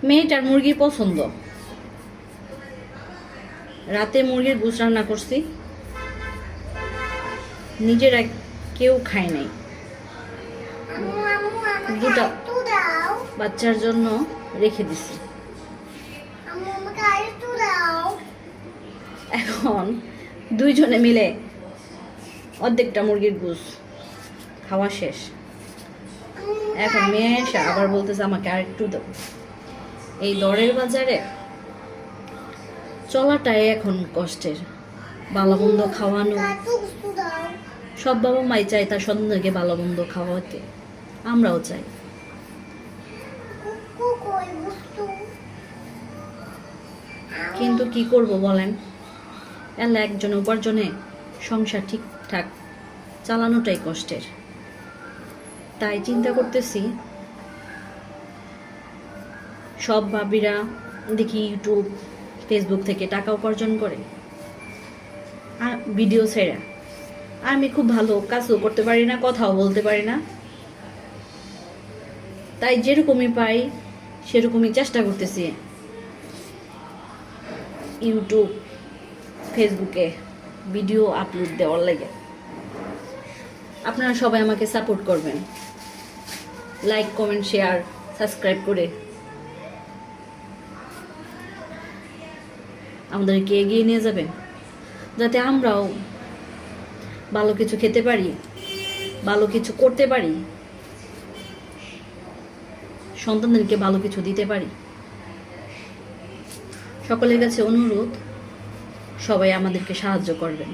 মেয়েটার মুরগির পছন্দ। রাতে মুরগির গোশ রান্না করছি, নিজেরা কেউ খায় নাই। দুটা বাচ্চার জন্য রেখে দিছি। এখন দুইজনে মিলে অর্ধেকটা মুরগির গোশ খাওয়া শেষ। এখন মেয়ে এসে আবার বলতেছে আমাকে আর একটু দাও। এই দরের বাজারে চলাটাই এখন কষ্টের। ভালো মন্দ খাওয়ানো, সব বাবা মাই চায় তার সন্তানকে ভালো মন্দ খাওয়াতে, আমরাও চাই। কিন্তু কি করব বলেন, এলা একজন উপার্জনে সংসার ঠিকঠাক চালানোটাই কষ্টের। তাই চিন্তা করতেছি, সব ভাবিরা দেখি ইউটিউব ফেসবুক থেকে টাকা উপার্জন করে আর ভিডিও ছেড়ে। আমি খুব ভালো কাজও করতে পারি না, কথাও বলতে পারি না। তাই যেরকমই পাই সেরকমই চেষ্টা করতেছি ইউটিউব ফেসবুকে ভিডিও আপলোড দেওয়ার লাগে। আপনারা সবাই আমাকে সাপোর্ট করবেন, লাইক কমেন্ট শেয়ার সাবস্ক্রাইব করে আমাদেরকে এগিয়ে নিয়ে যাবেন, যাতে আমরাও ভালো কিছু খেতে পারি, ভালো কিছু করতে পারি, সন্তানদেরকে ভালো কিছু দিতে পারি। সকলের কাছে অনুরোধ, সবাই আমাদেরকে সাহায্য করবেন।